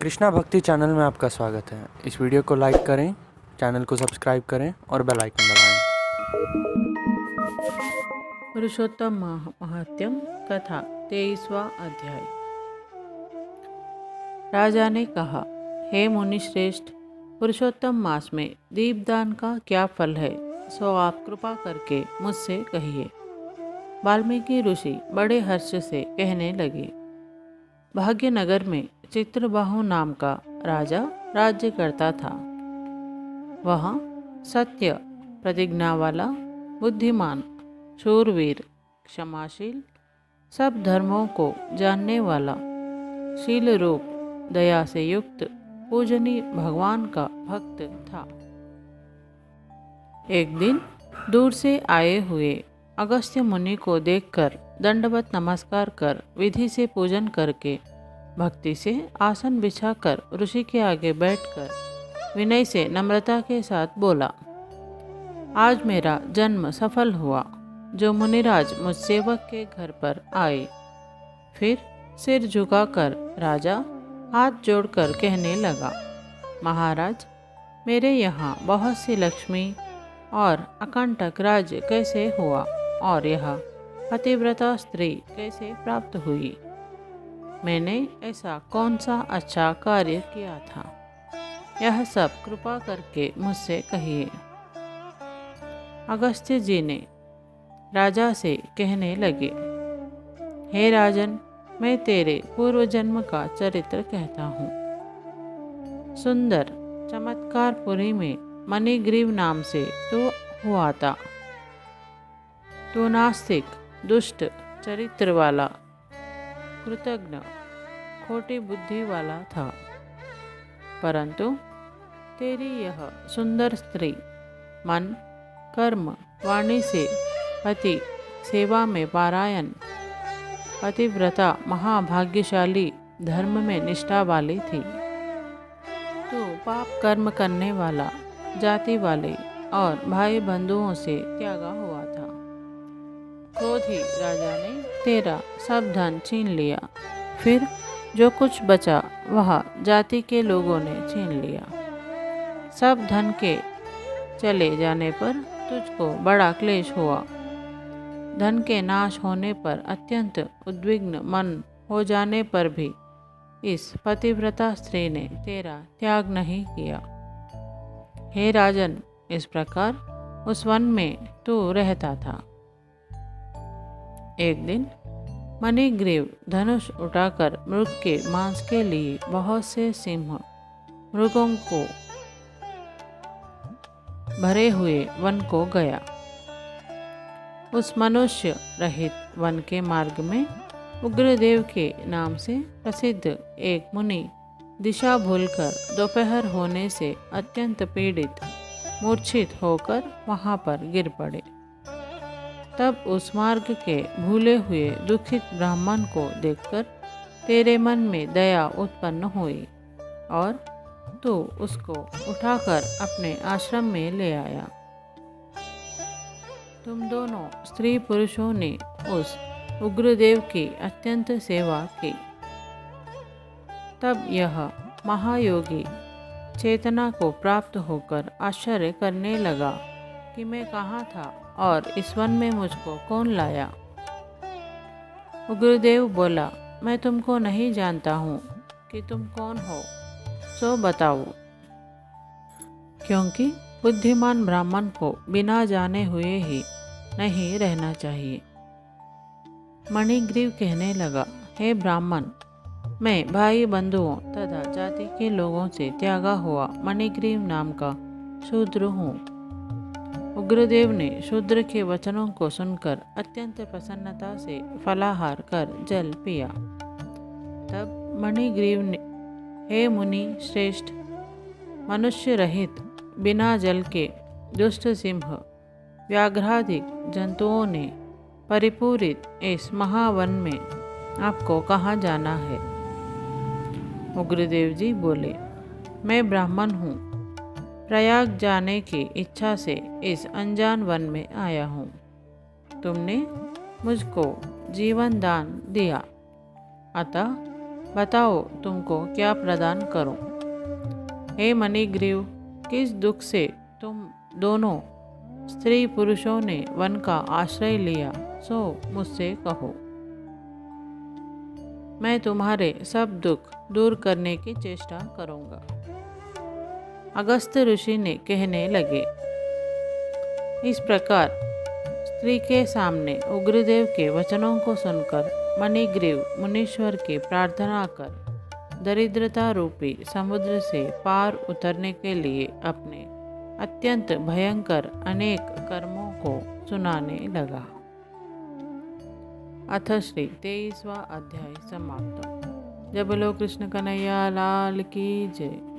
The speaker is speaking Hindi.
कृष्णा भक्ति चैनल में आपका स्वागत है। इस वीडियो को लाइक करें, चैनल को सब्सक्राइब करें और बेल आइकन दबाएं। पुरुषोत्तम महात्यम कथा 23वां अध्याय। राजा ने कहा, हे मुनि श्रेष्ठ, पुरुषोत्तम मास में दीपदान का क्या फल है, सो आप कृपा करके मुझसे कहिए। वाल्मीकि ऋषि बड़े हर्ष से कहने लगे, भाग्यनगर में चित्रबाहु नाम का राजा राज्य करता था। वह सत्य प्रतिज्ञा वाला, बुद्धिमान, शूरवीर, क्षमाशील, सब धर्मों को जानने वाला, शील रूप दया से युक्त पूजनीय भगवान का भक्त था। एक दिन दूर से आए हुए अगस्त्य मुनि को देखकर दंडवत नमस्कार कर विधि से पूजन करके भक्ति से आसन बिछाकर ऋषि के आगे बैठकर विनय से नम्रता के साथ बोला, आज मेरा जन्म सफल हुआ जो मुनिराज मुझ सेवक के घर पर आए। फिर सिर झुकाकर राजा हाथ जोड़कर कहने लगा, महाराज, मेरे यहाँ बहुत सी लक्ष्मी और अकंटक राज्य कैसे हुआ और यह पतिव्रता स्त्री कैसे प्राप्त हुई? मैंने ऐसा कौन सा अच्छा कार्य किया था? यह सब कृपा करके मुझसे कहिए। अगस्त्य जी ने राजा से कहने लगे, हे राजन, मैं तेरे पूर्व जन्म का चरित्र कहता हूँ। सुंदर चमत्कारपुरी में मणिग्रीव नाम से तो हुआ था। तो नास्तिक, दुष्ट चरित्र वाला, कृतज्ञ, खोटी बुद्धि वाला था। परंतु तेरी यह सुंदर स्त्री मन, कर्म, वाणी से पति सेवा में पारायण, पतिव्रता, महाभाग्यशाली, धर्म में निष्ठा वाली थी। तो पाप कर्म करने वाला, जाति वाले और भाई बंधुओं से त्यागा हुआ था। क्रोधी राजा ने तेरा सब धन छीन लिया। फिर जो कुछ बचा वह जाति के लोगों ने छीन लिया। सब धन के चले जाने पर तुझको बड़ा क्लेश हुआ। धन के नाश होने पर अत्यंत उद्विग्न मन हो जाने पर भी इस पतिव्रता स्त्री ने तेरा त्याग नहीं किया। हे राजन, इस प्रकार उस वन में तू रहता था। एक दिन मणिग्रीव धनुष उठाकर मृग के मांस के लिए बहुत से सिंह मृगों को भरे हुए वन को गया। उस मनुष्य रहित वन के मार्ग में उग्रदेव के नाम से प्रसिद्ध एक मुनि दिशा भूलकर दोपहर होने से अत्यंत पीड़ित मूर्छित होकर वहां पर गिर पड़े। तब उस मार्ग के भूले हुए दुखित ब्राह्मण को देखकर तेरे मन में दया उत्पन्न हुई और तू उसको उठाकर अपने आश्रम में ले आया। तुम दोनों स्त्री पुरुषों ने उस उग्रदेव की अत्यंत सेवा की। तब यह महायोगी चेतना को प्राप्त होकर आश्चर्य करने लगा कि मैं कहाँ था और इस वन में मुझको कौन लाया। उग्रदेव बोला, मैं तुमको नहीं जानता हूँ कि तुम कौन हो, सो बताओ। क्योंकि बुद्धिमान ब्राह्मण को बिना जाने हुए ही नहीं रहना चाहिए। मणिग्रीव कहने लगा, हे ब्राह्मण, मैं भाई बंधुओं तथा जाति के लोगों से त्यागा हुआ मणिग्रीव नाम का शूद्र हूँ। उग्रदेव ने शूद्र के वचनों को सुनकर अत्यंत प्रसन्नता से फलाहार कर जल पिया। तब मणिग्रीव ने, हे मुनि श्रेष्ठ, मनुष्य रहित बिना जल के दुष्ट सिंह व्याघ्रादिक जंतुओं ने परिपूरित इस महावन में आपको कहाँ जाना है? उग्रदेव जी बोले, मैं ब्राह्मण हूँ, प्रयाग जाने की इच्छा से इस अनजान वन में आया हूँ। तुमने मुझको जीवन दान दिया, अतः बताओ तुमको क्या प्रदान करूं? हे मणिग्रीव, किस दुख से तुम दोनों स्त्री पुरुषों ने वन का आश्रय लिया, सो मुझसे कहो। मैं तुम्हारे सब दुख दूर करने की चेष्टा करूंगा। अगस्त्य ऋषि ने कहने लगे। इस प्रकार स्त्री के सामने उग्रदेव के वचनों को सुनकर मणिग्रीव मुनीश्वर की प्रार्थना कर दरिद्रता रूपी समुद्र से पार उतरने के लिए अपने अत्यंत भयंकर अनेक कर्मों को सुनाने लगा। अथ श्री 23वां अध्याय समाप्त। जय बोलो कृष्ण कन्हैया लाल की जय।